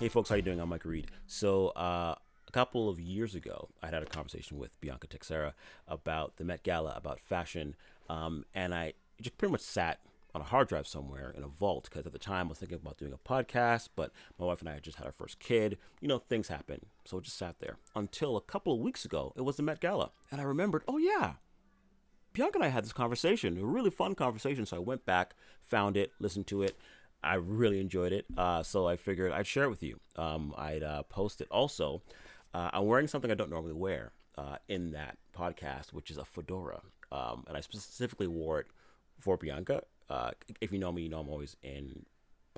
Hey folks, how you doing? I'm Mike Reid. A couple of years ago, I had a conversation with Bianca Teixeira about the Met Gala, about fashion, and I just pretty much sat on a hard drive somewhere in a vault because at the time I was thinking about doing a podcast, but my wife and I had just had our first kid. Things happen, so it just sat there until a couple of weeks ago. It was the Met Gala, and I remembered, oh yeah, Bianca and I had this conversation, a really fun conversation. So I went back, found it, listened to it. I really enjoyed it. So I figured I'd share it with you. I'd post it. Also, I'm wearing something I don't normally wear in that podcast, which is a fedora. And I specifically wore it for Bianca. If you know me, you know I'm always in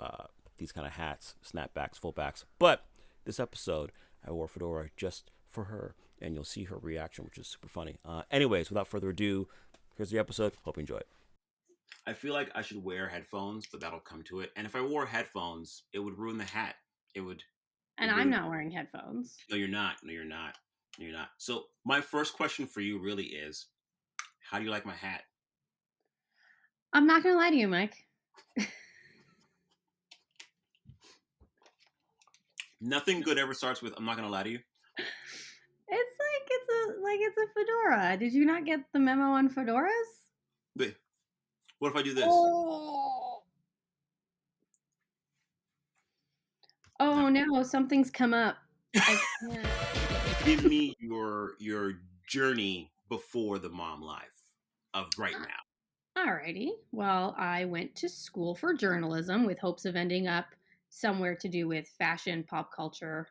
uh, these kind of hats, snapbacks, fullbacks. But this episode, I wore a fedora just for her, and you'll see her reaction, which is super funny. Anyways, without further ado, here's the episode. Hope you enjoy it. I feel like I should wear headphones, but that'll come to it. And if I wore headphones, it would ruin the hat. It would. And It I'm ruin. not wearing headphones. No, you're not. No, you're not. No, you're not. So my first question for you really is, how do you like my hat? I'm not going to lie to you, Mike. Nothing good ever starts with "I'm not gonna lie to you." It's a fedora. Did you not get the memo on fedoras? Wait, what if I do this? Oh, No. oh no, something's come up. I can't. Give me your journey before the mom life of right now. Alrighty. Well, I went to school for journalism with hopes of ending up somewhere to do with fashion, pop culture,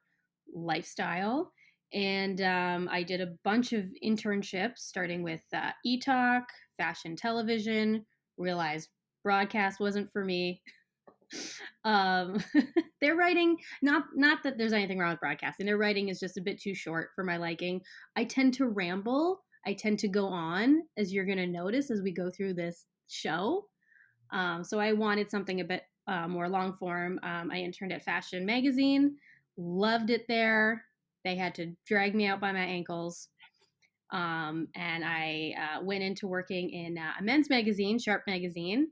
lifestyle. And I did a bunch of internships, starting with e-talk, fashion television, realized broadcast wasn't for me. um, their writing, not that there's anything wrong with broadcasting, their writing is just a bit too short for my liking. I tend to ramble. I tend to go on, as you're going to notice as we go through this show. So I wanted something a bit more long form. I interned at Fashion Magazine, loved it there. They had to drag me out by my ankles. And I went into working in a men's magazine, Sharp Magazine.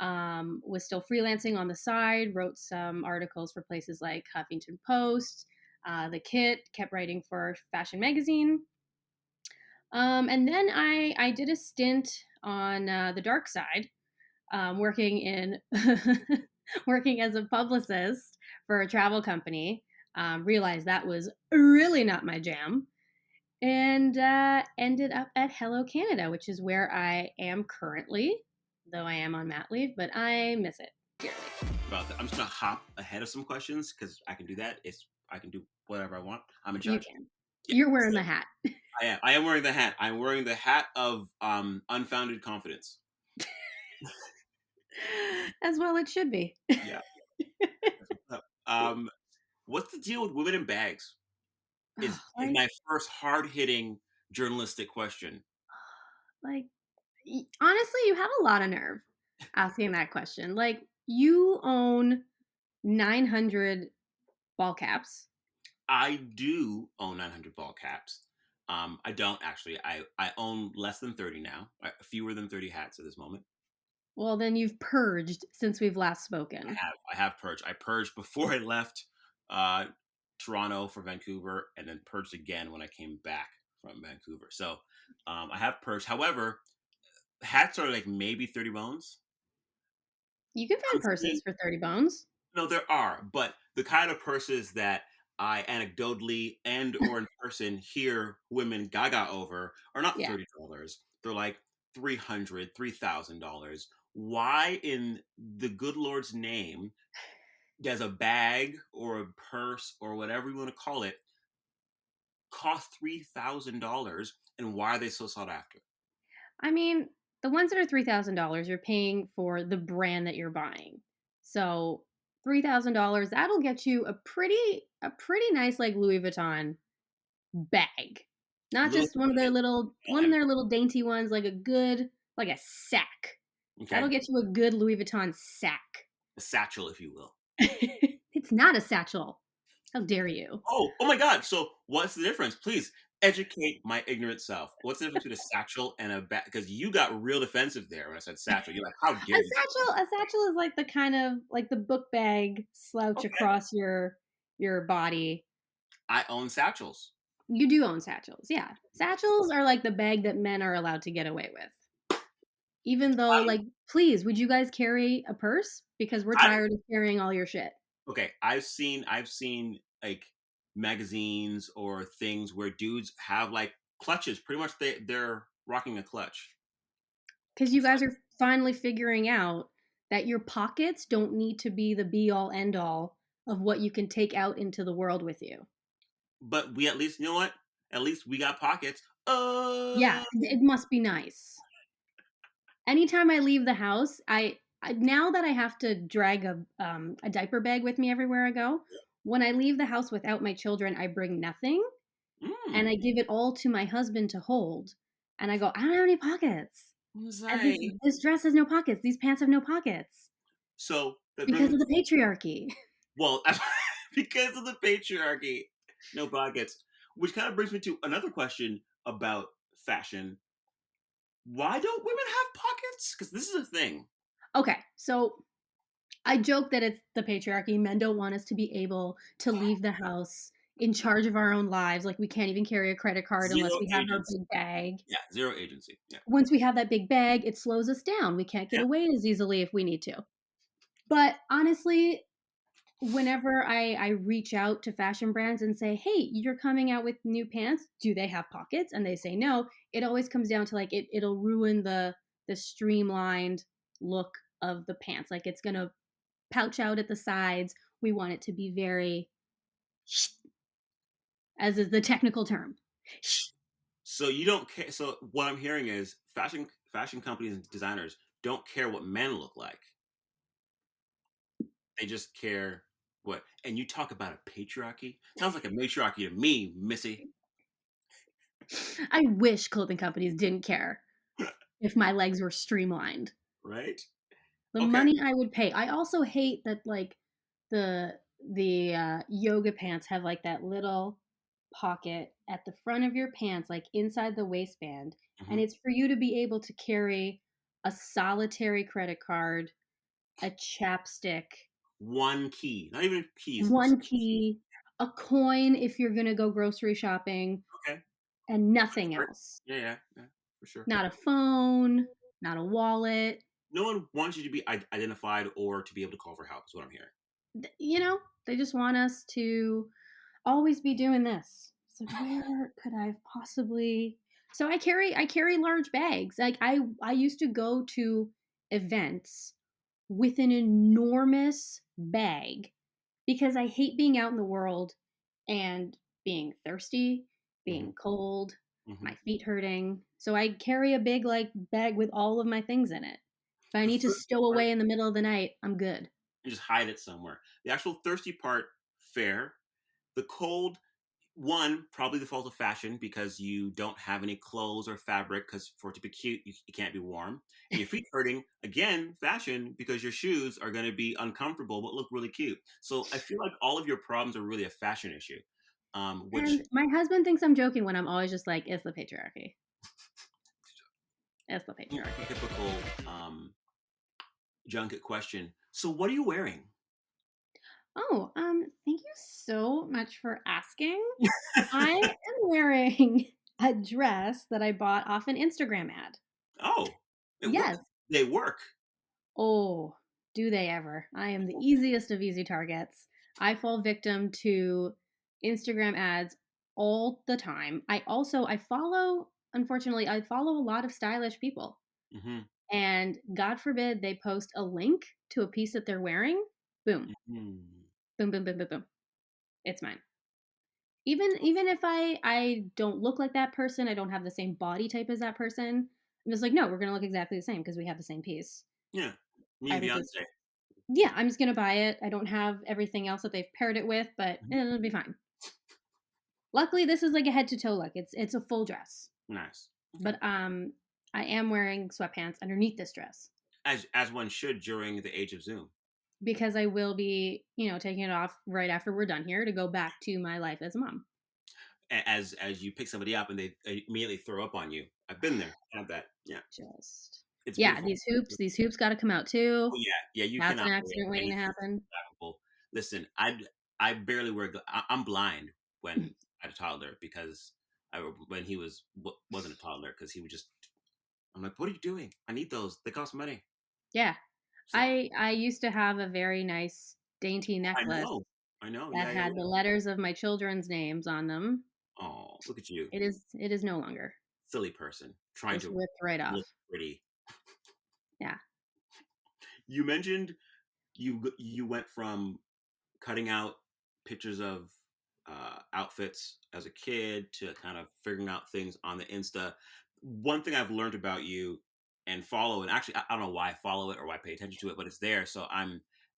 Was still freelancing on the side, wrote some articles for places like Huffington Post. The Kit kept writing for Fashion Magazine. And then I did a stint on the dark side, working in working as a publicist for a travel company. Realized that was really not my jam, and ended up at Hello Canada, which is where I am currently, though I am on mat leave, but I miss it dearly. About that, I'm just gonna hop ahead of some questions because I can do that. I can do whatever I want. I'm in You charge. can. Yeah. You're wearing the hat. I am. I am wearing the hat. I'm wearing the hat of unfounded confidence. As well it should be. Yeah. um, what's the deal with women in bags? Is like, my first hard hitting journalistic question. like, honestly, you have a lot of nerve asking that question. Like, you own 900 ball caps. I do own 900 ball caps. I don't actually. I own less than 30 now. Fewer than 30 hats at this moment. Well, then you've purged since we've last spoken. I have purged. I purged before I left uh, Toronto for Vancouver, and then purged again when I came back from Vancouver. So I have purged. However, hats are like maybe 30 bones. You can I'm find saying, purses for 30 bones. no, there are, but the kind of purses that I anecdotally and or in person hear women gaga over are not Yeah. $30. They're like $300, $3,000. Why in the good Lord's name does a bag or a purse or whatever you want to call it cost $3,000, and why are they so sought after? I mean, the ones that are $3,000, you're paying for the brand that you're buying. So $3,000, that'll get you a pretty nice like Louis Vuitton bag. Not Louis just one of Vuitton. their little dainty ones, like a sack. That'll Okay, get you a good Louis Vuitton sack. a satchel, if you will. It's not a satchel. How dare you? Oh my God! So what's the difference? Please educate my ignorant self. What's the difference between a satchel and a bag? Because you got real defensive there when I said satchel. You're like, how A dare you? satchel is like the kind of like the book bag slouch Okay, across your your body. I own satchels. You do own satchels, yeah. Satchels are like the bag that men are allowed to get away with. Even though, I like, please, would you guys carry a purse? Because we're I tired of carrying all your shit. okay, I've seen like magazines or things where dudes have like clutches. Pretty much they're rocking a clutch. Because you guys are finally figuring out that your pockets don't need to be the be all end all of what you can take out into the world with you. But we at least, you know what? At least we got pockets. Yeah, it must be nice. Anytime I leave the house, now that I have to drag a diaper bag with me everywhere I go, when I leave the house without my children, I bring nothing and Mm. I give it all to my husband to hold. And I go, I don't have any pockets. Was And I? this dress has no pockets. These pants have no pockets So that brings because me of the patriarchy. well because of the patriarchy, no pockets. Which kind of brings me to another question about fashion. Why don't women have pockets? Because this is a thing. Okay, so I joke that it's the patriarchy. Men don't want us to be able to leave the house in charge of our own lives. Like we can't even carry a credit card unless Zero we have our agency. big bag. Yeah, zero agency. Yeah. Once we have that big bag, it slows us down. We can't get Yeah. away as easily if we need to. But honestly, whenever I reach out to fashion brands and say, "Hey, you're coming out with new pants. Do they have pockets?" and they say no, it always comes down to like it'll ruin the streamlined look of the pants. Like it's going to pouch out at the sides. We want it to be very as is the technical term. So you don't care. So what I'm hearing is fashion companies and designers don't care what men look like. They just care what. And you talk about a patriarchy. Sounds like a matriarchy to me, Missy. I wish clothing companies didn't care if my legs were streamlined. Right? The Okay. money I would pay. I also hate that like the yoga pants have like that little pocket at the front of your pants, like inside the waistband, and Hmm. it's for you to be able to carry a solitary credit card, a chapstick, One key, not even keys. Just one key, a coin if you're gonna go grocery shopping, okay. and nothing else. Yeah, yeah, yeah, for sure. Not a phone, not a wallet. No one wants you to be identified or to be able to call for help. Is what I'm hearing. You know, they just want us to always be doing this. It's like where could I have possibly so I carry large bags. Like I used to go to events with an enormous bag because I hate being out in the world and being thirsty, Hmm. being cold, Hmm. my feet hurting. So I carry a big like bag with all of my things in it. If I The need to thirsty stow part, away in the middle of the night, I'm good. and just hide it somewhere. The actual thirsty part, fair. The cold, one, probably the fault of fashion because you don't have any clothes or fabric because for it to be cute, you can't be warm. And your feet hurting, again, fashion because your shoes are going to be uncomfortable but look really cute. So I feel like all of your problems are really a fashion issue, which And my husband thinks I'm joking when I'm always just like, it's the patriarchy. It's the patriarchy. typical junket question. So what are you wearing? Oh, thank you so much for asking. I am wearing a dress that I bought off an Instagram ad. Oh, it works. Yes. They work. Oh, do they ever? I am the easiest of easy targets. I fall victim to Instagram ads all the time. Unfortunately, I follow a lot of stylish people. Hmm. And God forbid they post a link to a piece that they're wearing. Boom, Hmm. boom, boom, boom, boom, boom. It's mine. Even if I don't look like that person, I don't have the same body type as that person. I'm just like, no, we're gonna look exactly the same because we have the same piece. Yeah, me I and would just Beyonce. yeah, I'm just gonna buy it. I don't have everything else that they've paired it with, but Mhm. it'll be fine. Luckily, this is like a head to toe look. It's a full dress, Nice. Okay. but I am wearing sweatpants underneath this dress As one should during the age of Zoom. because I will be, taking it off right after we're done here to go back to my life as a mom. As you pick somebody up and they immediately throw up on you. I've been there. Had that. Yeah, Just it's yeah, beautiful. these hoops got to come out too. Oh yeah, yeah. You That's an cannot wear accident waiting to anything happen. flappable. Listen, I I barely wear. I'm blind when I had a toddler because when he wasn't a toddler because he would just. I'm like, what are you doing? I need those. They cost money. Yeah. So I used to have a very nice dainty I necklace know. I know. that Yeah, yeah, had yeah. the letters of my children's names on them. Oh, look at you, It is no longer. silly person, trying Just to ripped right look off. pretty. Yeah. You mentioned you went from cutting out pictures of outfits as a kid to kind of figuring out things on the Insta. One thing I've learned about you and follow, and actually I don't know why I follow it or why I pay attention to it, but it's there, so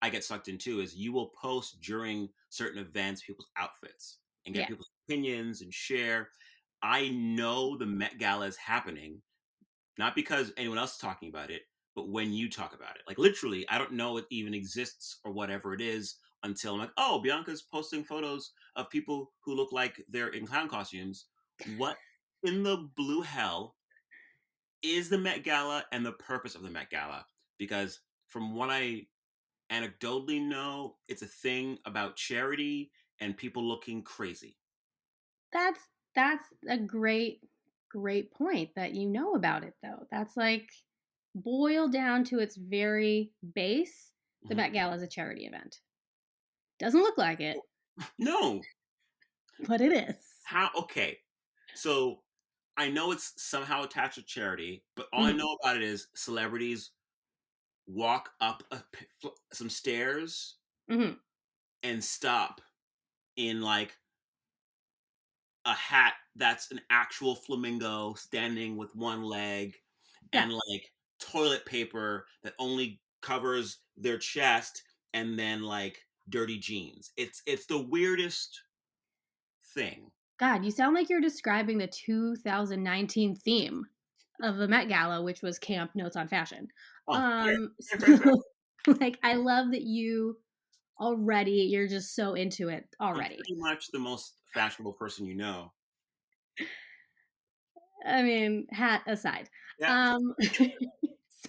I get sucked in too. Is you will post during certain events people's outfits and get Yeah. people's opinions and share. I know the Met Gala is happening not because anyone else is talking about it, but when you talk about it. Like literally, I don't know it even exists or whatever it is until I'm like, oh, Bianca's posting photos of people who look like they're in clown costumes. What in the blue hell is the Met Gala and the purpose of the Met Gala? Because from what I anecdotally know, it's a thing about charity and people looking crazy. That's that's a great point that you know about it though. That's like boiled down to its very base. The Mhm. Met Gala is a charity event. Doesn't look like it, No, but it is. how? Okay, so I know it's somehow attached to charity, but all I Mhm. know about it is celebrities walk up some stairs Mhm. and stop in like a hat that's an actual flamingo standing with one leg and Yes. like toilet paper that only covers their chest and then like dirty jeans. It's the weirdest thing. God, you sound like you're describing the 2019 theme of the Met Gala, which was Camp Notes on Fashion. Oh, fair, fair, fair, fair. So like I love that you're just so into it I'm already. pretty much the most fashionable person you know. I mean, hat aside. Yeah. Um,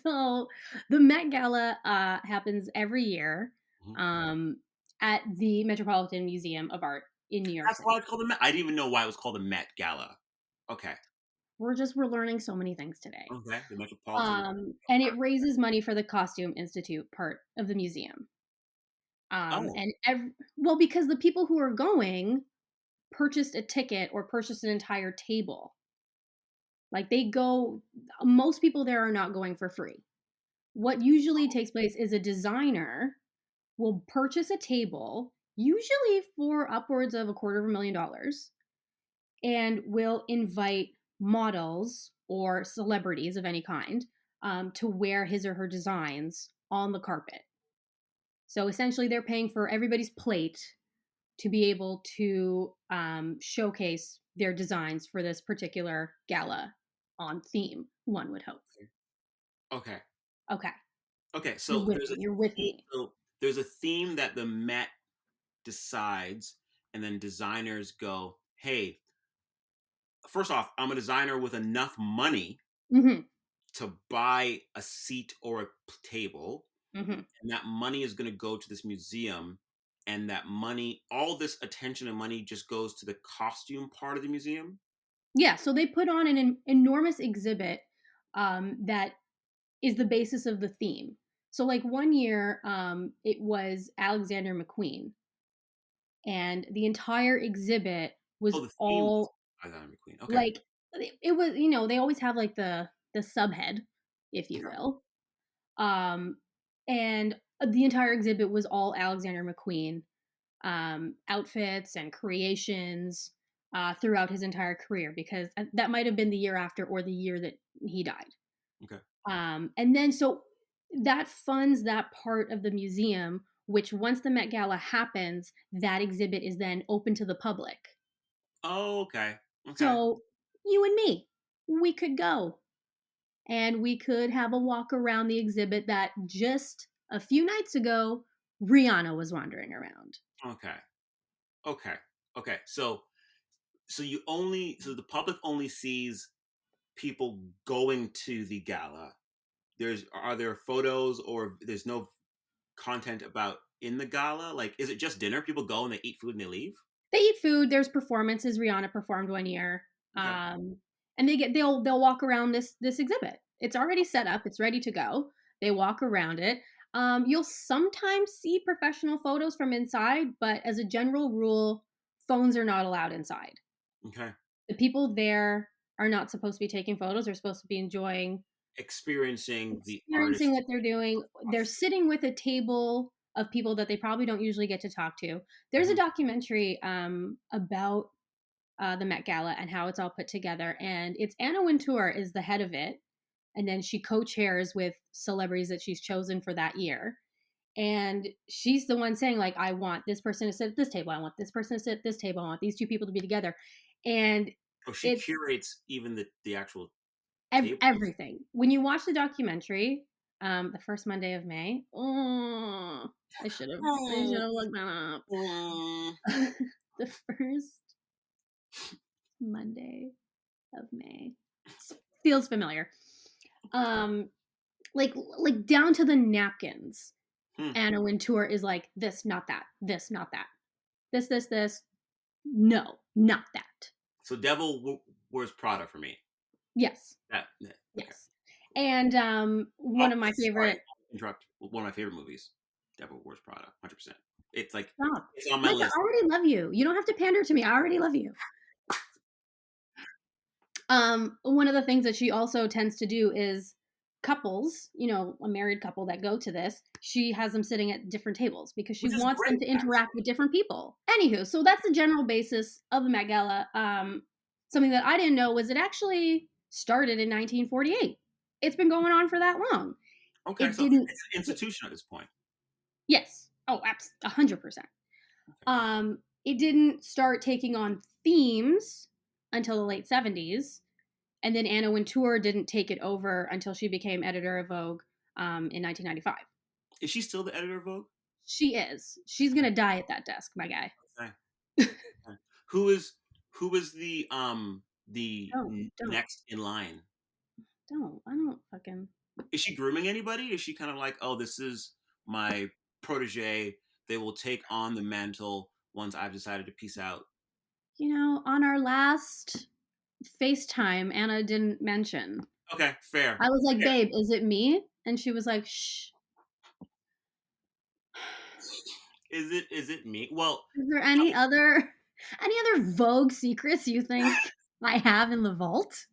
so the Met Gala happens every year Mhm. um, at the Metropolitan Museum of Art in New York That's why City. it's called the Met. I didn't even know why it was called the Met Gala. Okay. We're learning so many things today. Okay. The Metropolitan. And it raises money for the Costume Institute part of the museum. Oh, Well, because the people who are going purchased a ticket or purchased an entire table. Like most people there are not going for free. What usually takes place is a designer will purchase a table, usually for upwards of $250,000, and will invite models or celebrities of any kind to wear his or her designs on the carpet. So essentially, they're paying for everybody's plate to be able to showcase their designs for this particular gala on theme, one would hope. okay. Okay, Okay. you're with me. You're with me. So there's a theme that the Met decides, and then designers go, "Hey, first off, I'm a designer with enough money Hmm. to buy a seat or a table, Hmm. and that money is going to go to this museum." And that money, all this attention and money, just goes to the costume part of the museum. Yeah, so they put on an enormous exhibit that is the basis of the theme. So, like one year, it was Alexander McQueen, and the entire exhibit was Oh, the theme was all Alexander McQueen. Okay. like it was. They always have like the subhead, if you Okay. will, and the entire exhibit was all Alexander McQueen outfits and creations throughout his entire career, because that might have been the year after or the year that he died. Okay. And then so that funds that part of the museum, which once the Met Gala happens, that exhibit is then open to the public. Oh, okay. Okay. So you and me, we could go and we could have a walk around the exhibit that just a few nights ago Rihanna was wandering around. Okay. Okay. Okay. So the public only sees people going to the gala. Are there photos or there's no content about in the gala? Like, is it just dinner? People go and they eat food and they leave? They eat food. There's performances. Rihanna performed one year, Okay. and they'll walk around this exhibit. It's already set up. It's ready to go. They walk around it. You'll sometimes see professional photos from inside, but as a general rule, phones are not allowed inside. Okay. The people there are not supposed to be taking photos. They're supposed to be Experiencing the experiencing artist. what they're doing. They're sitting with a table of people that they probably don't usually get to talk to. There's a Mhm. documentary about the Met Gala and how it's all put together, and it's Anna Wintour is the head of it, and then she co-chairs with celebrities that she's chosen for that year. And she's the one saying, like, I want this person to sit at this table, I want this person to sit at this table, I want these two people to be together. And Oh, she it's curates even the actual tables. everything. When you watch the documentary, the first Monday of May, oh, I should Oh, have looked that mm. up. The first Monday of May feels familiar. Um, like down to the napkins. Hmm. Anna Wintour is like, this, not that, this, not that, this, no, not that. So Wears Prada for me. Yes, Yeah, okay. yes. And Oh, one of my sorry. favorite. I'll interrupt. One of my favorite movies, Devil Wears Prada, 100%. It's like Stop. it's on my Mike, I list. already love you. You don't have to pander to me. I already love you. One of the things that she also tends to do is couples, a married couple that go to this, she has them sitting at different tables because she Which is wants them great, to interact actually. with different people. Anywho, so that's the general basis of the Met Gala. Something that I didn't know was it actually started in 1948. It's been going on for that long. Okay, It so didn't. it's an institution at this point. Yes. Oh, 100%. It didn't start taking on themes until the late 70s. And then Anna Wintour didn't take it over until she became editor of Vogue in 1995. Is she still the editor of Vogue? She is. She's going to die at that desk, my guy. Okay. Okay. Who is who is the Don't, next in line? don't. I don't fucking. Is she grooming anybody? Is she kind of like, oh, this is my protege? They will take on the mantle once I've decided to peace out. On our last FaceTime, Anna didn't mention. Okay, fair. I was like, Fair. babe, is it me? And she was like, shh. Is it me? Well, Is there any other Vogue secrets you think I have in the vault?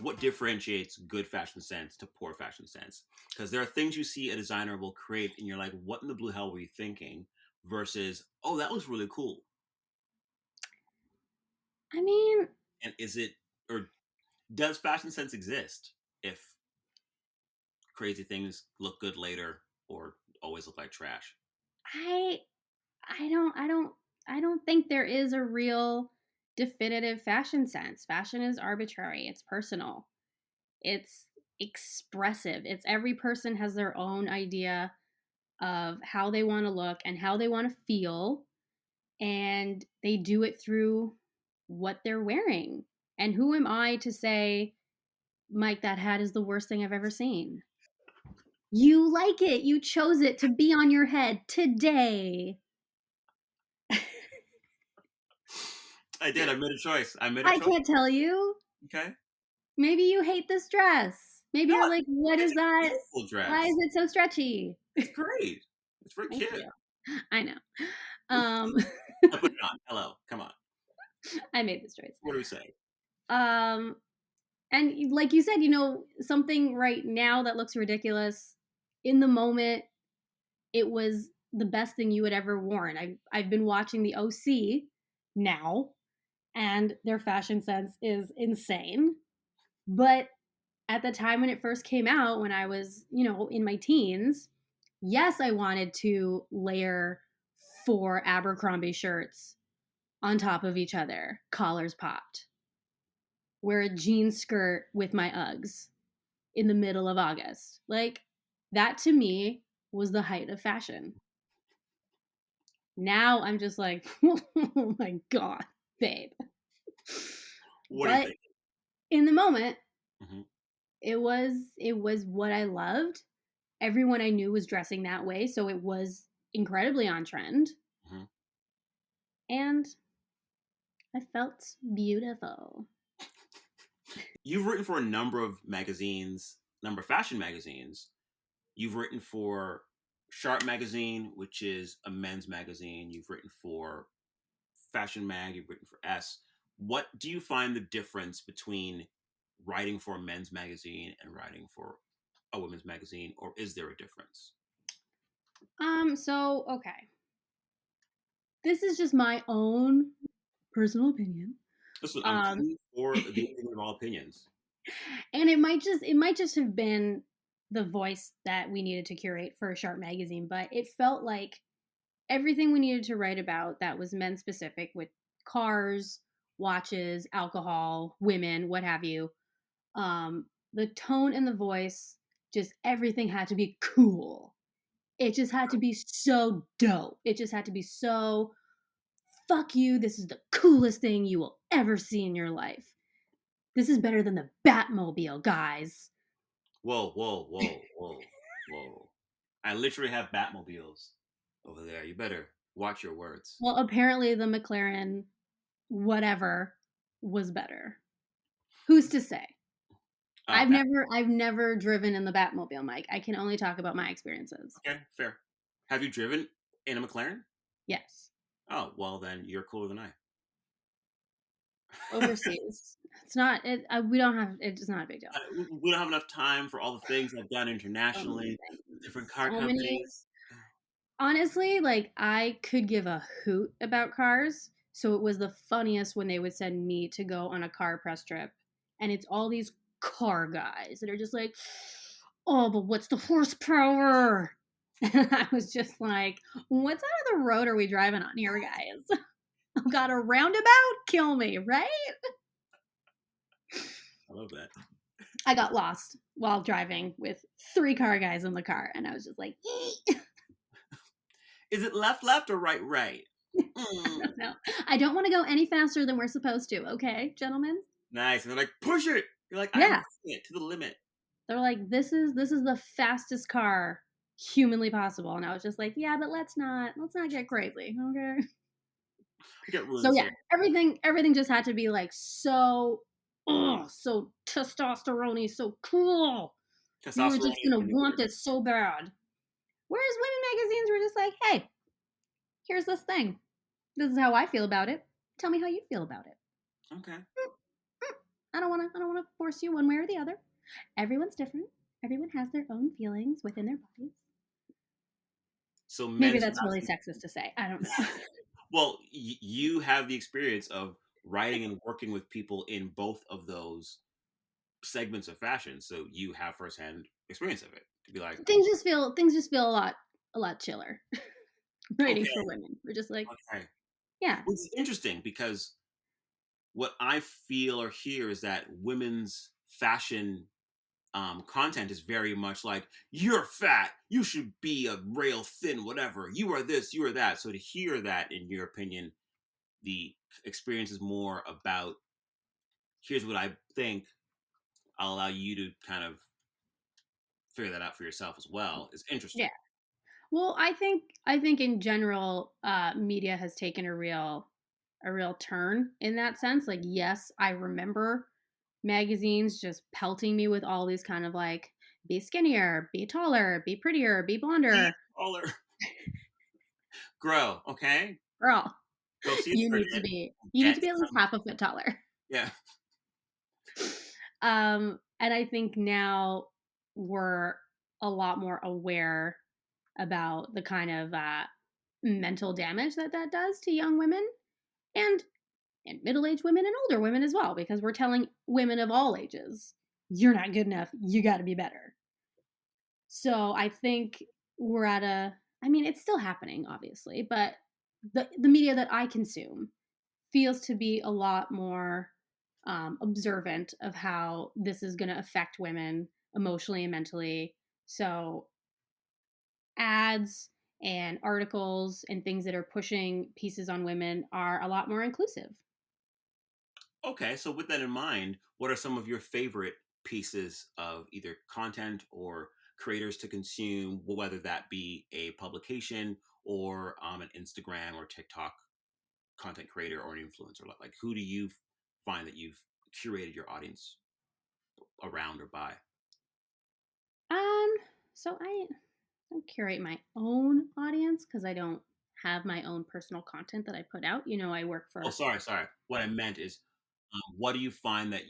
what differentiates good fashion sense to poor fashion sense? Because there are things you see a designer will create, and you're like, what in the blue hell were you thinking? Versus, oh, that was really cool. I mean, And is it, or does fashion sense exist if crazy things look good later or always look like trash? I I don't think there is a real definitive fashion sense. Fashion is arbitrary, it's personal. It's expressive. It's every person has their own idea of how they want to look and how they want to feel, and they do it through what they're wearing. And who am I to say, Mike, that hat is the worst thing I've ever seen? You like it. You chose it to be on your head today. I did. I made a choice. I made a I choice. can't tell you. Okay. Maybe you hate this dress. Maybe No, you're like, what it's is a that? beautiful Why dress. is it so stretchy? It's great. It's for a Thank kid. you. I know. Um, I put it on. Hello. Come on. I made this choice. What do we say? Um, and like you said, something right now that looks ridiculous, in the moment, it was the best thing you had ever worn. I've been watching the OC now, and their fashion sense is insane. But at the time when it first came out, when I was, in my teens, yes, I wanted to layer 4 Abercrombie shirts on top of each other, collars popped, wear a jean skirt with my Uggs in the middle of August. Like, that to me was the height of fashion. Now I'm just like, oh my God, babe. What do you But think? in the moment, Hmm. it was what I loved. everyone I knew was dressing that way, so it was incredibly on trend. Hmm. And I felt beautiful. You've written for a number of magazines, number of fashion magazines. You've written for Sharp Magazine, which is a men's magazine. You've written for Fashion Mag. You've written for S. What do you find the difference between writing for a men's magazine and writing for a women's magazine, or is there a difference? So okay. This is just my own personal opinion. Listen, I'm Um paying for the opinion of all opinions. and it might just have been the voice that we needed to curate for a Sharp magazine, but it felt like everything we needed to write about that was men specific with cars, watches, alcohol, women, what have you. The tone and the voice, just everything had to be cool. It just had to be so dope. It just had to be so fuck you. This is the coolest thing you will ever see in your life. This is better than the Batmobile, guys. Whoa, whoa, whoa, whoa, whoa. I literally have Batmobiles over there. You better watch your words. Well, apparently the McLaren whatever was better. Who's to say? I've Bat. never I've never driven in the Batmobile, Mike. I can only talk about my experiences. Okay, fair. Have you driven in a McLaren? Yes. Oh, well, then you're cooler than I. Overseas. It's not it we don't have it's not a big deal. We don't have enough time for all the things I've done So many internationally with things. different car So many companies. honestly, like I could give a hoot about cars. So it was the funniest when they would send me to go on a car press trip. And it's all these car guys that are just like, oh, but what's the horsepower? And I was just like, what side of the road are we driving on here, guys? I've got a roundabout? Kill me, right? I love that. I got lost while driving with 3 car guys in the car. And I was just like, Is it left, left, or right, right? Mm. no, I don't want to go any faster than we're supposed to. Okay, gentlemen. Nice. And they're like, push it. You're like, I'm Yeah, pushing it to the limit. they're like, this is the fastest car humanly possible, and I was just like, yeah, but let's not get crazy, okay? I get really So yeah, excited. everything just had to be like so, so testosterone, so cool. You were Testosterone just gonna in the want word. this so bad. Whereas women magazines were just like, hey, here's this thing. This is how I feel about it. Tell me how you feel about it. Okay. I don't wanna force you one way or the other. Everyone's different. Everyone has their own feelings within their bodies. So Maybe men's that's really fashion. sexist to say. I don't know. Well, you have the experience of writing and working with people in both of those segments of fashion, so you have firsthand experience of it to be like, Things just feel a lot chiller writing okay, for women. We're just like, okay. yeah, Which is interesting because what I feel or hear is that women's fashion content is very much like, you're fat, you should be a rail thin, whatever. You are this, you are that. So to hear that, in your opinion, the experience is more about, here's what I think. I'll allow you to kind of figure that out for yourself as well. Is interesting. yeah. Well, I think in general, media has taken a real turn in that sense. Like, yes, I remember magazines just pelting me with all these kind of like, be skinnier, be taller, be prettier, be Be blonder. taller, grow. Okay, Girl, go see a you need to surgeon. be you need Get to be at least some. half a foot taller. Yeah. And I think now we're a lot more aware about the kind of mental damage that does to young women and middle-aged women and older women as well, because we're telling women of all ages, you're not good enough, you got to be better. So I think we're at a, I mean, it's still happening, obviously, but the media that I consume feels to be a lot more observant of how this is going to affect women emotionally and mentally. So ads and articles and things that are pushing pieces on women are a lot more inclusive. Okay, so with that in mind, what are some of your favorite pieces of either content or creators to consume, whether that be a publication or an Instagram or TikTok content creator or an influencer? Like who do you find that you've curated your audience around or by? Um, so I don't curate my own audience because I don't have my own personal content that I put out. I work Oh, for. sorry. What I meant is, what do you find that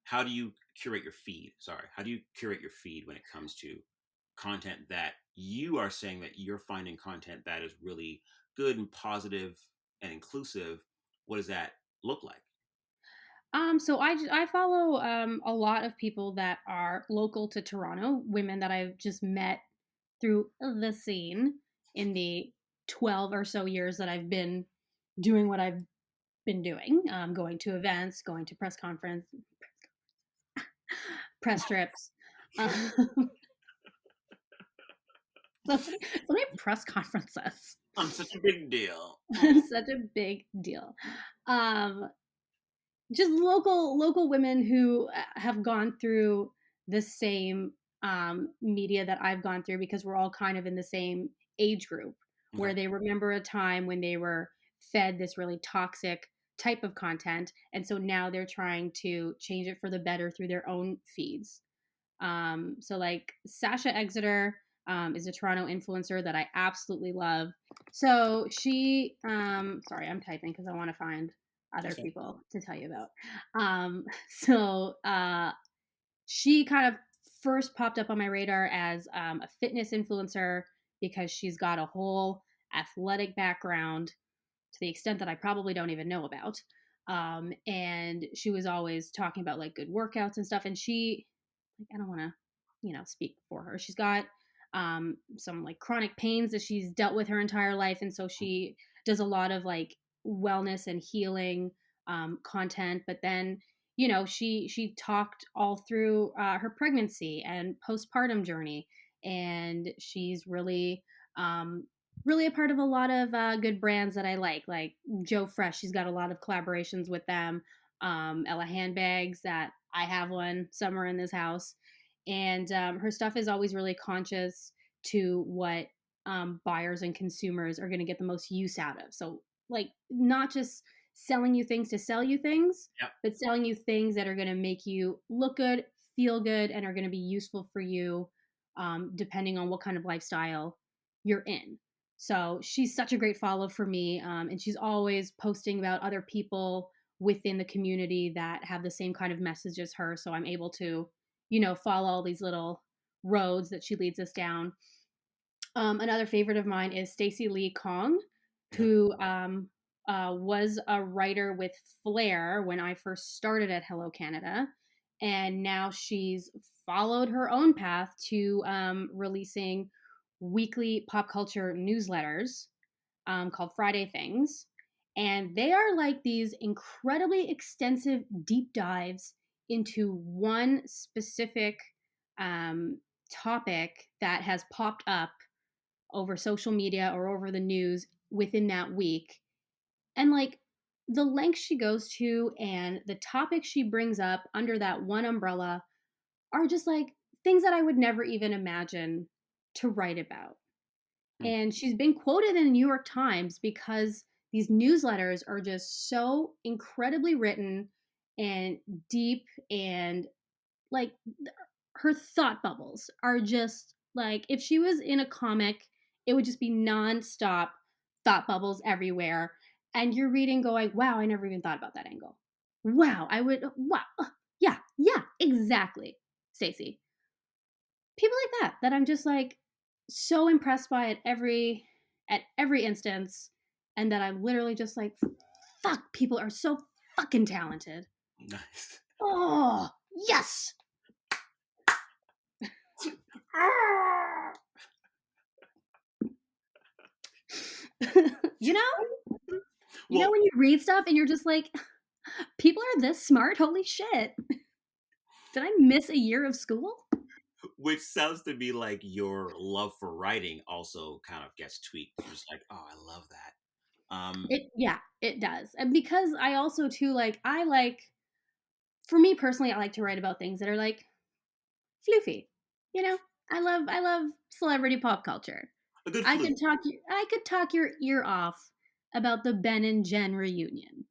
how do you curate your feed? Sorry, how do you curate your feed when it comes to content that you are saying that you're finding content that is really good and positive and inclusive? What does that look like? So I follow a lot of people that are local to Toronto, women that I've just met through the scene in the 12 or so years that I've been doing what I've been doing, going to events, going to press trips. Um, so many press conferences. I'm such a big deal. Oh, Such a big deal. Um, just local women who have gone through the same media that I've gone through because we're all kind of in the same age group okay. where they remember a time when they were fed this really toxic type of content, and so now they're trying to change it for the better through their own feeds. So like Sasha Exeter is a Toronto influencer that I absolutely love. So sorry, I'm typing because I want to find other That's fine. people to tell you about. Um, so she kind of first popped up on my radar as a fitness influencer because she's got a whole athletic background to the extent that I probably don't even know about. And she was always talking about like good workouts and stuff. And like, I don't want to, speak for her. She's got some like chronic pains that she's dealt with her entire life. And so she does a lot of like wellness and healing content. But then, she talked all through her pregnancy and postpartum journey. And she's really a part of a lot of good brands that I like Joe Fresh. She's got a lot of collaborations with them. Ella handbags that I have one somewhere in this house, and her stuff is always really conscious to what buyers and consumers are going to get the most use out of. So, like, not just selling you things to sell you things, Yep. but selling you things that are going to make you look good, feel good, and are going to be useful for you, depending on what kind of lifestyle you're in. So she's such a great follow for me. And she's always posting about other people within the community that have the same kind of message as her. So I'm able to, follow all these little roads that she leads us down. Another favorite of mine is Stacey Lee Kong, Okay. who was a writer with Flair when I first started at Hello Canada. And now she's followed her own path to releasing weekly pop culture newsletters called Friday Things. And they are like these incredibly extensive deep dives into one specific um, topic that has popped up over social media or over the news within that week. And like the length she goes to and the topics she brings up under that one umbrella are just like things that I would never even imagine to write about. Hmm. And she's been quoted in the New York Times because these newsletters are just so incredibly written and deep, and like her thought bubbles are just like if she was in a comic, it would just be nonstop thought bubbles everywhere. And you're reading going, wow, I never even thought about that angle. Wow, I would, wow. Yeah, exactly, Stacey. People like that I'm just like so impressed by at every instance, and that I'm literally just like, fuck, people are so fucking talented. Nice. Oh, yes. you know Well, when you read stuff and you're just like, people are this smart, holy shit. Did I miss a year of school? which sounds to be like your love for writing also kind of gets tweaked. You're just like, oh, I love that. It does. And because I also too for me personally, I like to write about things that are like floofy. you know, I love celebrity pop culture. A good I fluke. could talk your ear off about the Ben and Jen reunion.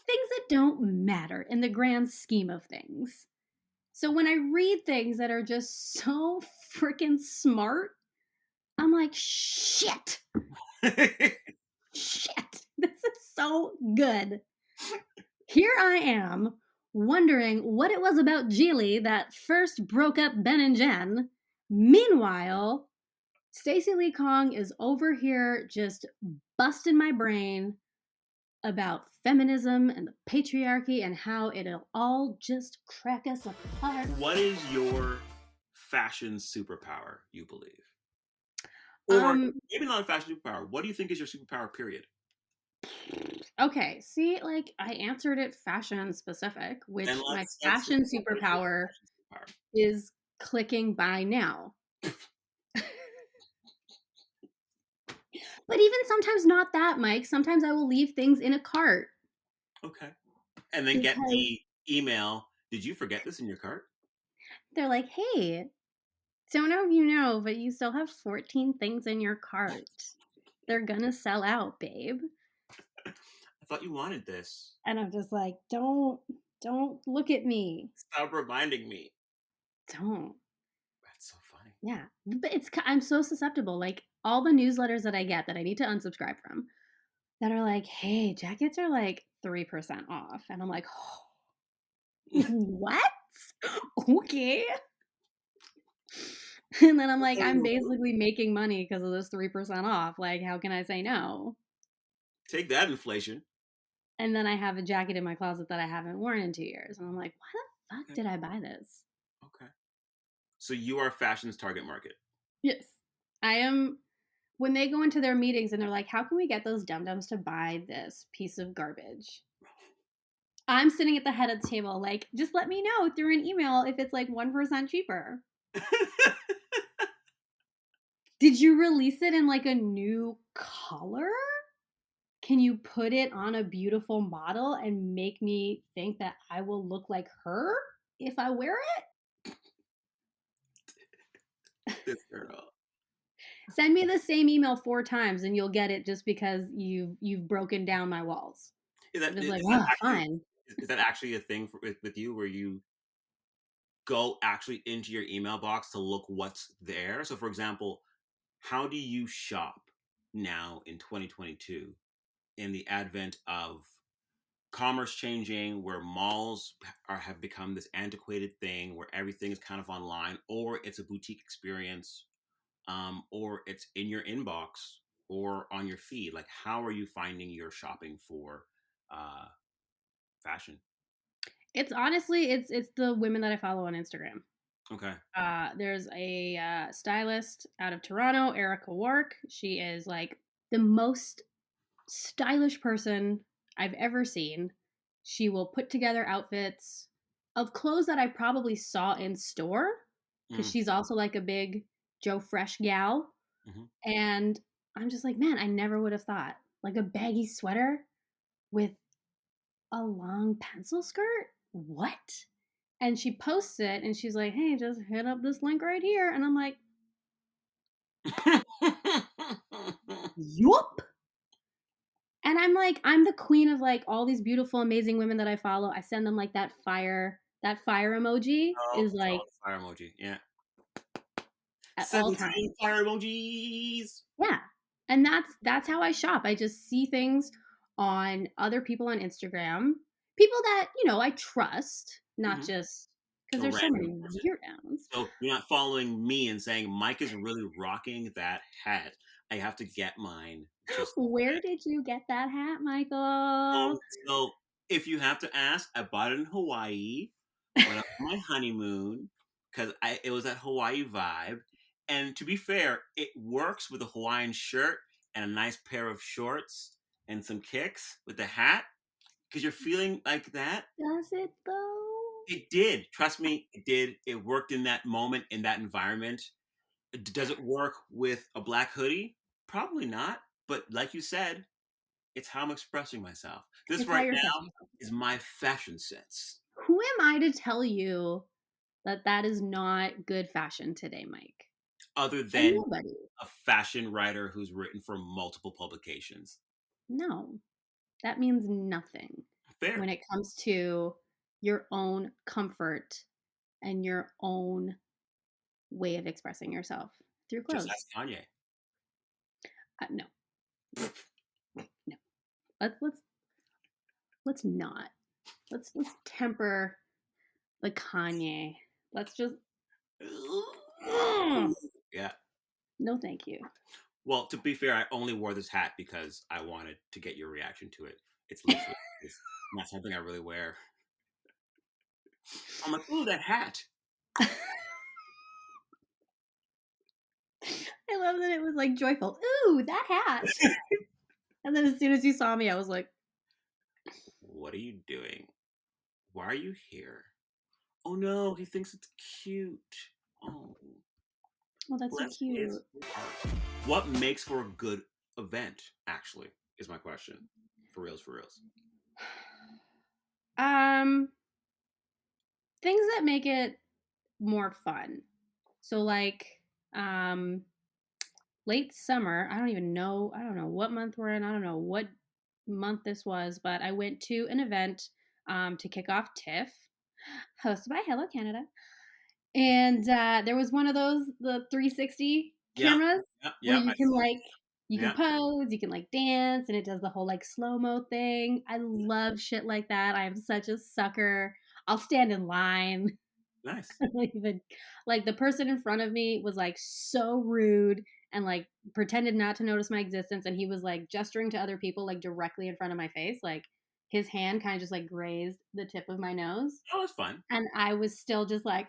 Things that don't matter in the grand scheme of things. So when I read things that are just so freaking smart, I'm like, shit, shit, this is so good. Here I am wondering what it was about Geely that first broke up Ben and Jen. Meanwhile, Stacey Lee Kong is over here just busting my brain about feminism and the patriarchy and how it'll all just crack us apart. What is your fashion superpower, you believe? Or Um, maybe not a fashion superpower. What do you think is your superpower, period? okay, see, like I answered it fashion specific, Then which my let's fashion what is your superpower fashion superpower? is clicking buy now. But even sometimes not that, Mike. Sometimes I will leave things in a cart Okay. And then get because the email. Did you forget this in your cart? they're like, hey, don't know if you know, but you still have 14 things in your cart. They're gonna sell out, babe. I thought you wanted this. And I'm just like, don't look at me. Stop reminding me. Don't. That's so funny. Yeah. But I'm so susceptible. Like all the newsletters that I get that I need to unsubscribe from that are like, hey, jackets are like 3% off. And I'm like, oh, what? Okay. And then I'm like, I'm basically making money because of this 3% off. Like, how can I say no? Take that, inflation. And then I have a jacket in my closet that I haven't worn in 2 years. And I'm like, why the fuck Okay. did I buy this? Okay. So you are fashion's target market. Yes. I am. When they go into their meetings and they're like, how can we get those dum dums to buy this piece of garbage? I'm sitting at the head of the table, like, just let me know through an email if it's like 1% cheaper. Did you release it in like a new color? Can you put it on a beautiful model and make me think that I will look like her if I wear This girl. it? Send me the same email 4 times and you'll get it just because you've broken down my walls. Is I'm that just is like, that oh, actually fine. is that actually a thing with you where you go actually into your email box to look what's there? So for example, how do you shop now in 2022 in the advent of commerce changing, where malls have become this antiquated thing where everything is kind of online, or it's a boutique experience, or it's in your inbox or on your feed? Like, how are you finding your shopping for uh, fashion? It's honestly, it's the women that I follow on Instagram. Okay. There's a stylist out of Toronto, Erica Wark. She is like the most stylish person I've ever seen. She will put together outfits of clothes that I probably saw in store because Mm, she's also like a big Joe Fresh gal. hmm. And I'm just like, man, I never would have thought like a baggy sweater with a long pencil skirt? What? And she posts it and she's like, hey, just hit up this link right here. And I'm like, yup. And I'm like, I'm the queen of like all these beautiful, amazing women that I follow. I send them like that fire emoji Oh, is like oh, fire emoji. Yeah. at all 17 times. fire emojis. Yeah. And that's how I shop. I just see things on other people on Instagram, people that, I trust, not Hmm. just because A there's so random many person. weirdos. So you're not following me and saying Mike is really rocking that hat. I have to get mine just like Where that. did you get that hat, Michael? So if you have to ask, I bought it in Hawaii when I was on my honeymoon because it was that Hawaii vibe. And to be fair, it works with a Hawaiian shirt and a nice pair of shorts and some kicks with the hat because you're feeling like that. Does it though? It did. Trust me, it did. It worked in that moment, in that environment. Does it work with a black hoodie? Probably not. But like you said, it's how I'm expressing myself. This It's how right you're now expressing yourself. is my fashion sense. Who am I to tell you That is not good fashion today, Mike. Other And than nobody. a fashion writer who's written for multiple publications. No, that means nothing when Fair. it comes to your own comfort and your own way of expressing yourself through Just clothes. ask Kanye. No, no. Let's not. Let's temper the Kanye. Let's just. Mm, Yeah. no, thank you. Well, to be fair, I only wore this hat because I wanted to get your reaction to it. It's literally it's not something I really wear. I'm like, ooh, that hat. I love that it was like joyful. Ooh, that hat. And then as soon as you saw me, I was like, What are you doing? Why are you here? Oh no, he thinks it's cute. Oh, well, that's so bless his cute. heart. What makes for a good event, actually, is my question. For reals, for reals. Um, things that make it more fun. So like, um, late summer, I don't know what month we're in, I don't know what month this was, but I went to an event to kick off TIFF, hosted by Hello Canada. And there was one of those, the 360 Yeah, cameras yeah, where yeah, you can yeah. pose, you can like dance, and it does the whole like slow mo thing. I love shit like that. I am such a sucker. I'll stand in line. Nice. Even like the person in front of me was like so rude and like pretended not to notice my existence, and he was like gesturing to other people like directly in front of my face, like his hand kind of just like grazed the tip of my nose, Oh, it's fun. and I was still just like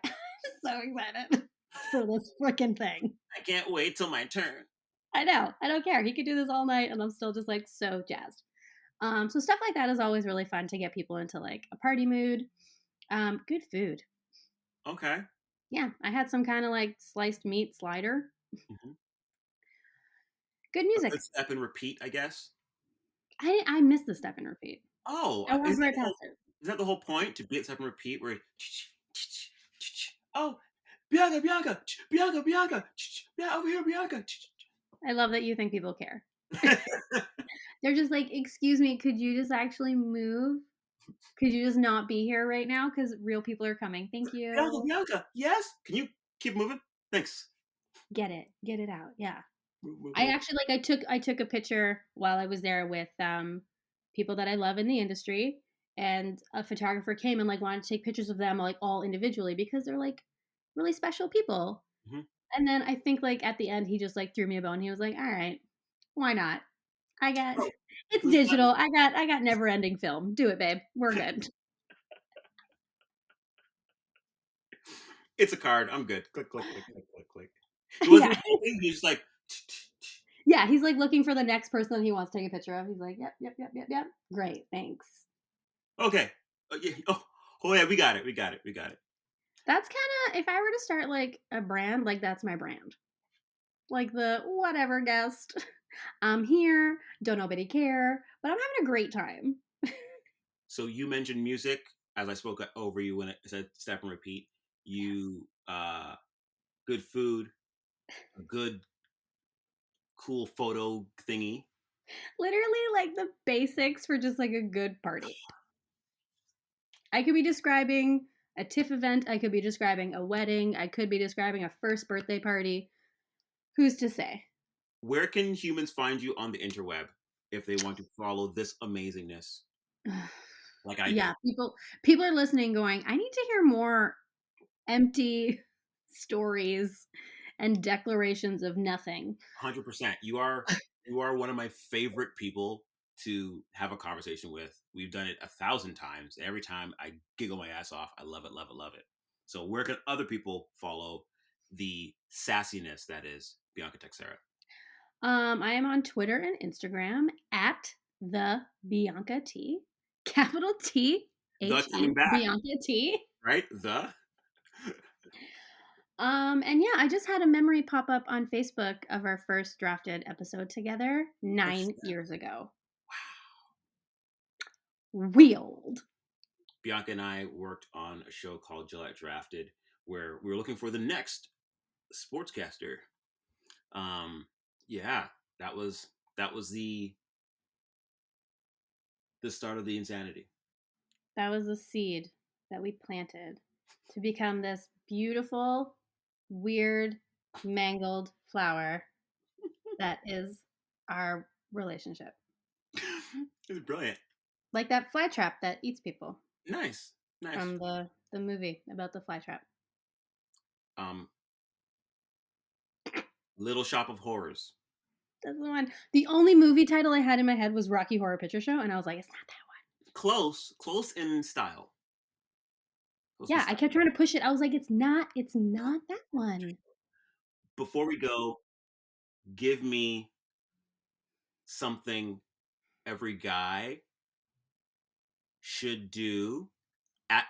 so excited for this freaking thing. I can't wait till my turn. I know, I don't care, he could do this all night and I'm still just like so jazzed. So stuff like that is always really fun to get people into like a party mood. Good food. Okay. Yeah, I had some kind of like sliced meat slider. Hmm. Good A good music. step and repeat, I guess. I missed the step and repeat. Oh, I walked right past it. is that the whole point to be at step and repeat? Where oh, Bianca, Bianca, Bianca, Bianca, yeah, over here, Bianca. I love that you think people care. They're just like, excuse me, could you just actually move? Could you just not be here right now? Because real people are coming. Thank Bianca, you. Bianca, yes. Can you keep moving? Thanks. Get it out. Yeah. Move, move, I move. actually like I took a picture while I was there with people that I love in the industry, and a photographer came and like wanted to take pictures of them like all individually because they're like really special people. Mhm. And then I think like at the end he just like threw me a bone. He was like, "All right, why not? I got Oh, it's who's that? digital. I got never ending film. Do it, babe. We're good." It's a card. I'm good. Click, click, click, click, click, click. He wasn't Yeah, even thinking. He was just like, yeah. He's like looking for the next person he wants to take a picture of. He's like, "Yep, yep, yep, yep, yep. Great, thanks." okay. Yeah. Oh, yeah. We got it. We got it. We got it. That's kind of if I were to start like a brand, like that's my brand. Like the whatever guest. I'm here. Don't nobody care, but I'm having a great time. So you mentioned music as I spoke over you when it said step and repeat. You good food, a good cool photo thingy. Literally like the basics for just like a good party. I could be describing a TIFF event. I could be describing a wedding. I could be describing a first birthday party. Who's to say? Where can humans find you on the interweb if they want to follow this amazingness like I do? Yeah, people are listening going, I need to hear more empty stories and declarations of nothing. 100%. You are one of my favorite people to have a conversation with. We've done it 1,000 times. Every time I giggle my ass off. I love it, love it, love it. So where can other people follow the sassiness that is Bianca Teixeira? I am on Twitter and Instagram at the Bianca T, capital T The H E coming back, Bianca T. right? The And yeah, I just had a memory pop up on Facebook of our first drafted episode together That's 9 years ago. Wield. Bianca and I worked on a show called Gillette Drafted. where we were looking for the next sportscaster. Yeah, that was the start of the insanity. That was a seed that we planted to become this beautiful, weird, mangled flower that is our relationship. It was brilliant. Like that fly trap that eats people Nice, nice. from the movie about the fly trap. Um, Little Shop of Horrors. That's the one. The only movie title I had in my head was Rocky Horror Picture Show, and I was like, it's not that one. Close in style. Close in Yeah, I style. kept trying to push it. I was like, it's not that one. Before we go, give me something every guy should do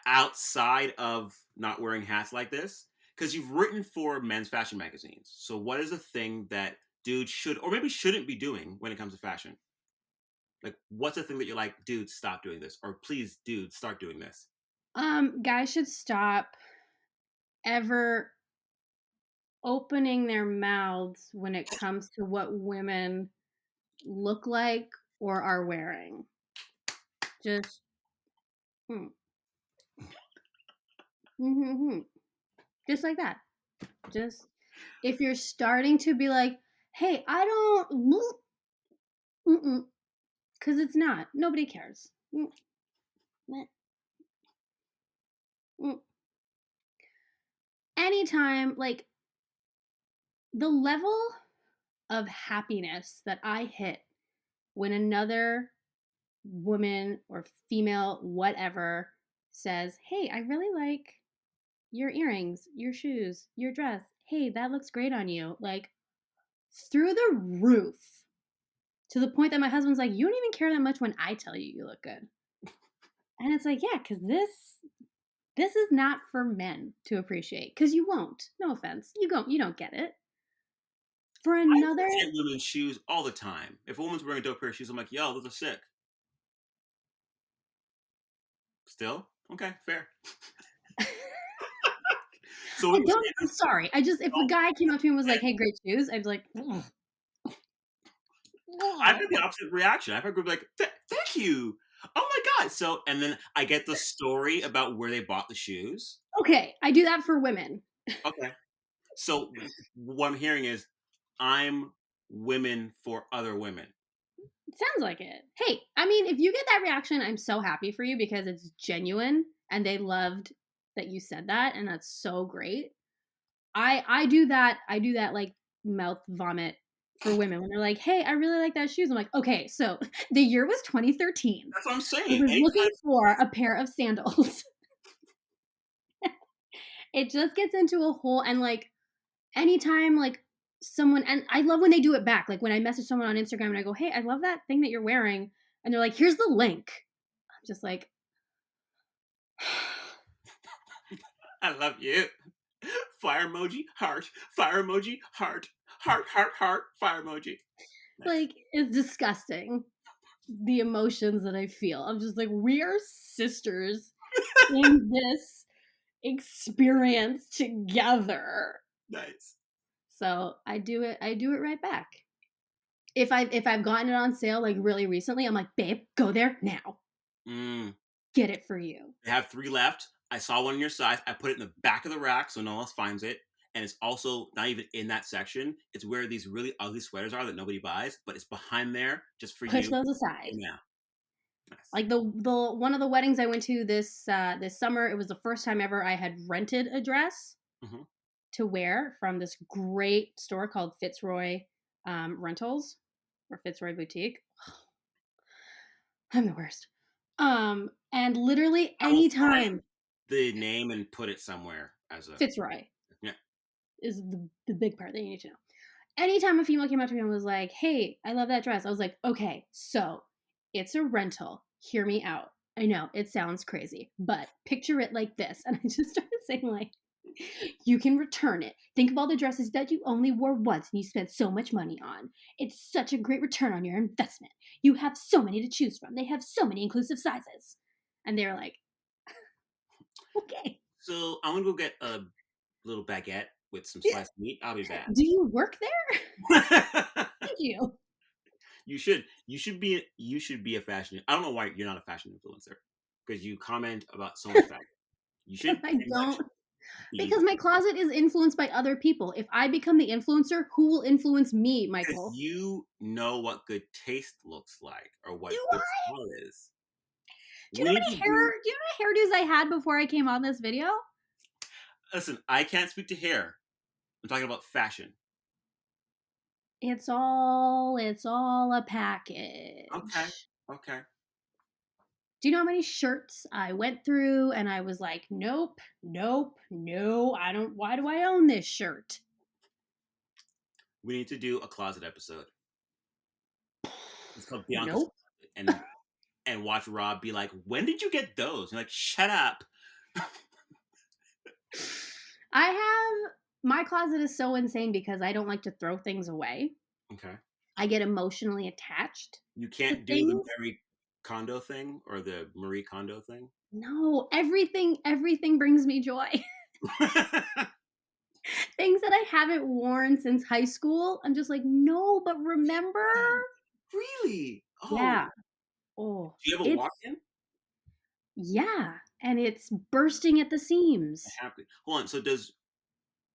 outside of not wearing hats like this, because you've written for men's fashion magazines. So what is a thing that dudes should or maybe shouldn't be doing when it comes to fashion? Like, what's a thing that you're like, dude, stop doing this, or please, dude, start doing this? Guys should stop ever opening their mouths when it comes to what women look like or are wearing. Just hmm. Mm-hmm. Just like that. Just if you're starting to be like, hey, I don't, because it's not. Nobody cares. Anytime, like the level of happiness that I hit when another woman or female, whatever, says, hey, I really like your earrings, your shoes, your dress. Hey, that looks great on you. Like through the roof. To the point that my husband's like, you don't even care that much when I tell you you look good. And it's like, yeah, because this is not for men to appreciate. Because you won't. No offense. You don't get it. For I another appreciate women's shoes all the time. If a woman's wearing a dope pair of shoes, I'm like, yo, those are sick. Still? Okay, fair. So what I you're don't. saying I'm is, sorry. I just if a don't guy came up to me and was like, get- "Hey, great shoes," I'd be like, "Ugh, I've ugh." had the opposite reaction. I've had groups like, thank you. Oh my god. So and then I get the story about where they bought the shoes. Okay, I do that for women. Okay. So what I'm hearing is I'm women for other women. It sounds like it. Hey, I mean, if you get that reaction, I'm so happy for you because it's genuine and they loved that you said that, and that's so great. I do that. I do that like mouth vomit for women when they're like, "Hey, I really like that shoes." I'm like, "Okay, so the year was 2013. That's what I'm I saying. was looking Anytime for a pair of sandals." It just gets into a whole and like anytime like someone and I love when they do it back. Like when I message someone on Instagram and I go, "Hey, I love that thing that you're wearing," and they're like, "Here's the link." I'm just like, I love you. Fire emoji, heart. Fire emoji, heart. Heart, heart, heart. Fire emoji. Nice. like it's disgusting the emotions that I feel. I'm just like, we are sisters in this experience together. Nice. So I do it right back. If I've gotten it on sale like really recently, I'm like, babe, go there now. Mm. Get it for you. I have 3 left. I saw one in your size. I put it in the back of the rack so no one else finds it. And it's also not even in that section. It's where these really ugly sweaters are that nobody buys, but it's behind there just for Push you. those aside. Yeah. Nice. Like the one of the weddings I went to this summer, it was the first time ever I had rented a dress Mm-hmm. to wear from this great store called Fitzroy Rentals or Fitzroy Boutique. I'm the worst. And literally I will find anytime the name and put it somewhere as a Fitzroy yeah. is the big part that you need to know. Anytime a female came up to me and was like, "Hey, I love that dress," I was like, "Okay, so it's a rental. Hear me out. I know it sounds crazy, but picture it like this." And I just started saying like, "You can return it. Think of all the dresses that you only wore once and you spent so much money on. It's such a great return on your investment. You have so many to choose from. They have so many inclusive sizes." And they're like, "Okay." So I'm gonna go get a little baguette with some sliced meat, I'll be bad. Do you work there? Thank you. You should be a fashion. I don't know why you're not a fashion influencer because you comment about so much fashion. You should I pretty much don't. be Because my closet is influenced by other people. If I become the influencer, who will influence me, because Michael? you know what good taste looks like or what Do good I? style is. Do you We know need how to many do. hair? Do you know how many hairdos I had before I came on this video? Listen, I can't speak to hair. I'm talking about fashion. It's all a Okay. package. Okay. Do you know how many shirts I went through and I was like, nope, nope, no, I don't. Why do I own this shirt? We need to do a closet episode. It's called Bianca's Nope. Closet, and watch Rob be like, "When did you get those?" And like, "Shut up." I have my closet is so insane because I don't like to throw things away. Okay. I get emotionally attached You to can't do the things. Marie Kondo thing or the Marie Kondo thing. No, everything brings me joy. Things that I haven't worn since high school. I'm just like, no, but remember? Really? Oh, Yeah. Oh, do you have a it's walk-in? yeah, and it's bursting at the I seams. have to. Hold on. So does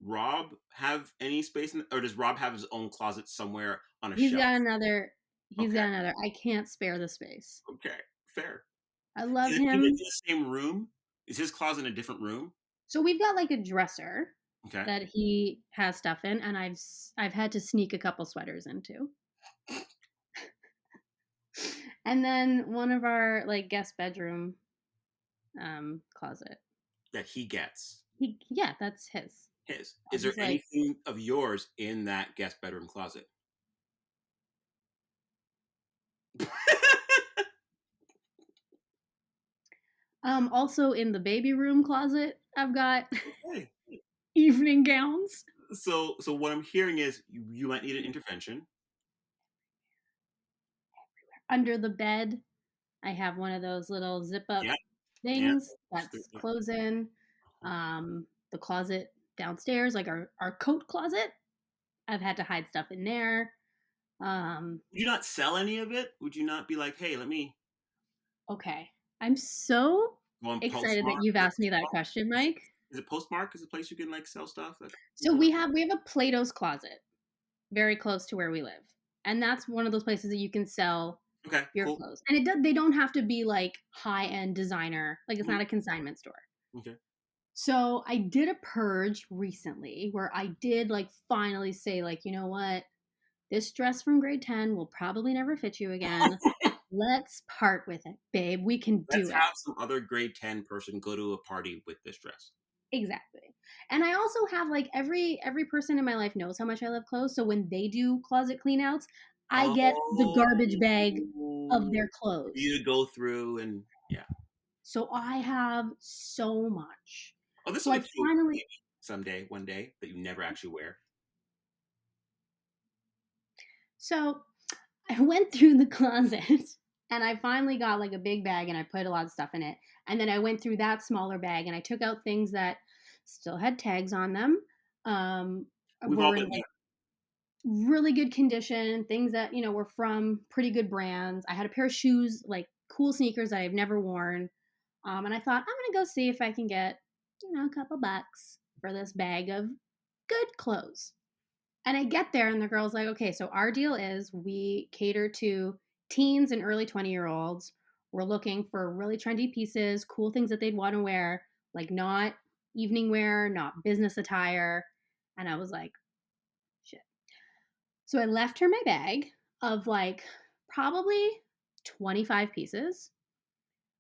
Rob have any space or does Rob have his own closet somewhere on a He's shelf? got another. He's Okay. got another. I can't spare the space. Okay. Fair. I love Is it in him. the same room? Is his closet in a different room? So we've got like a dresser Okay. that he has stuff in, and I've had to sneak a couple sweaters into. And then one of our like guest bedroom closet. That he gets. Yeah, that's his. His. I Is there was like, anything of yours in that guest bedroom closet? also in the baby room closet, I've got Okay. evening gowns So what I'm hearing is you might need an intervention. under the bed. I have one of those little zip up Yeah. Yeah. things that's Yeah. closing. Uh-huh. The closet downstairs, like our coat closet, I've had to hide stuff in there. Um, Would you not sell any of it? Would you not be like, hey, let me okay. I'm so go on excited that Postmark you've or asked me that Takeoff? question, Is, Mike. is it Postmark? Is a place you can like sell stuff that So people don't? we have a Plato's closet very close to where we live. And that's one of those places that you can sell Okay, your cool. clothes. And they don't have to be like high-end designer. Like it's Mhm. not a consignment store. Okay. So I did a purge recently where I did like finally say like, you know what? This dress from grade 10 will probably never fit you again. Let's part with it, babe. We can Let's do it. have some other grade 10 person go to a party with this dress. Exactly. And I also have like every person in my life knows how much I love clothes. So when they do closet cleanouts, I get the Oh, garbage bag of their for clothes. you to go through and yeah. So I have so much. Oh, this So will I be cute finally maybe someday, one day that you never actually wear. so I went through the closet and I finally got like a big bag and I put a lot of stuff in it. And then I went through that smaller bag and I took out things that still had tags on them. Um, We've all were in been like there. really good condition, things that, were from pretty good brands. I had a pair of shoes, like cool sneakers that I've never worn. And I thought, I'm going to go see if I can get, a couple bucks for this bag of good clothes. And I get there, and the girl's like, okay, so our deal is we cater to teens and early 20-year-olds. We're looking for really trendy pieces, cool things that they'd want to wear, like not evening wear, not business attire. And I was like, shit. So I left her my bag of like probably 25 pieces.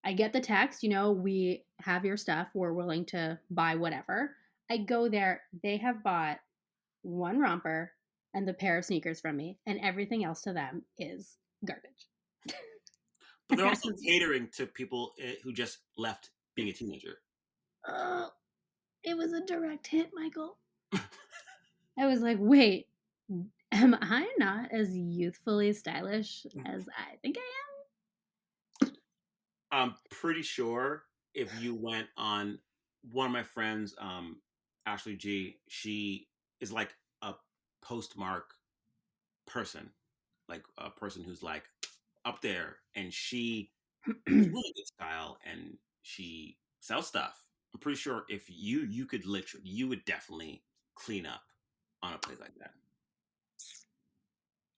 I get the text, we have your stuff. We're willing to buy whatever. I go there. They have bought one romper and the pair of sneakers from me, and everything else to them is garbage. But they're also catering to people who just left being a teenager. Oh, it was a direct hit, Michael. I was like, wait, am I not as youthfully stylish as I think I I'm pretty sure if you went on one of my friends' Ashley G, she is like a postmark person, like a person who's like up there, and she has really good style, and she sells stuff. I'm pretty sure if you could literally, you would definitely clean up on a place like that.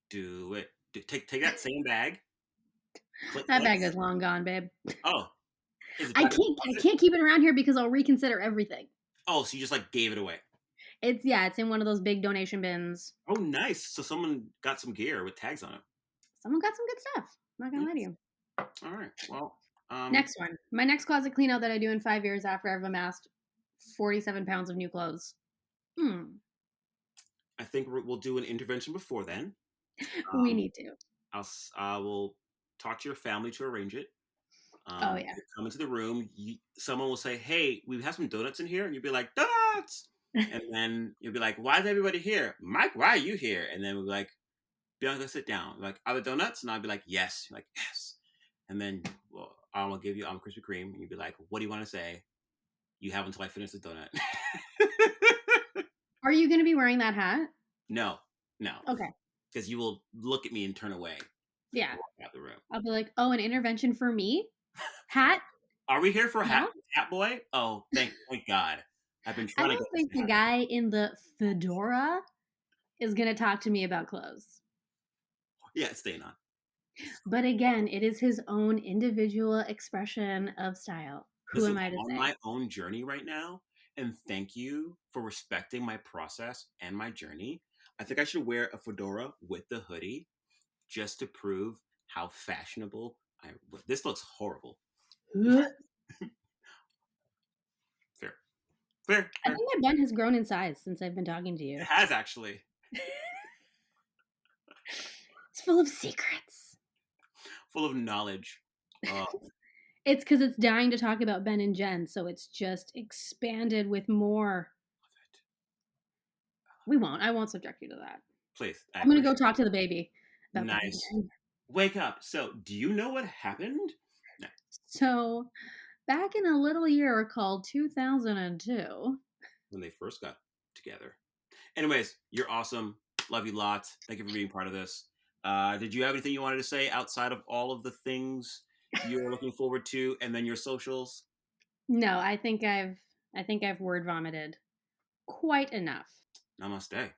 Do it. Take that same bag. Click, That click. bag is long gone, babe. Oh, is it I back in the can't I closet? can't keep it around here because I'll reconsider everything. Oh, so you just like gave it away. It's in one of those big donation bins. Oh, nice. So someone got some gear with tags on it. Someone got some good stuff. I'm not gonna lie to Nice. you. All right. Well, Next one. My next closet clean out that I do in 5 years after I've amassed 47 pounds of new clothes. I think we'll do an intervention before then. We Um, need to. I will talk to your family to arrange it. Oh yeah. You come into the room. Someone will say, "Hey, we have some donuts in here," and you'll be like, "Donuts!" And then you'll be like, "Why is everybody here, Mike? Why are you here?" And then we'll be like, "Bianca, sit down." Like, "Are there donuts?" And I'll be like, "Yes." You're like, "Yes." And then I will give you Krispy Kreme, and you'll be like, "What do you want to say?" You have until I finish the donut. Are you gonna be wearing that hat? No, no, Okay. because you will look at me and turn away. Yeah. Walk out the room. I'll be like, oh, an intervention for me? Hat? Are we here for No? Hat Boy? Oh, thank God. I've been I trying to don't get this think to the happen. guy in the fedora is gonna talk to me about clothes. Yeah, it's staying on. But again, it is his own individual expression of style. Who Listen, am I to I'm on say? my own journey right now, and thank you for respecting my process and my journey. I think I should wear a fedora with the hoodie just to prove how fashionable I. This looks horrible. Fair, fair, I fair. think my bun has grown in size since I've been talking to It you. has actually It's full of secrets. full of knowledge. Oh, It's because it's dying to talk about Ben and Jen, so it's just expanded with more. We won't. I won't subject you to that. please, I I'm gonna go appreciate talk to the baby it. about Ben and Nice. Jen. Wake up. So, do you know what happened? No. So, back in a little year called 2002. When they first got together. Anyways, you're awesome. Love you lots. Thank you for being part of this. Did you have anything you wanted to say outside of all of the things you're looking forward to, and then your socials? No, I think I've word vomited quite enough. Namaste.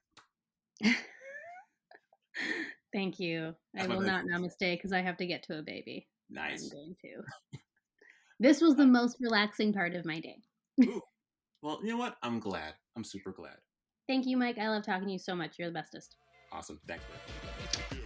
Thank you. I That's my will best. not namaste because I have to get to a baby. I'm Nice. going to. This was the most relaxing part of my day. Ooh. Well, you know what? I'm glad. I'm super glad. Thank you, Mike. I love talking to you so much. You're the bestest. Awesome. Thanks, man.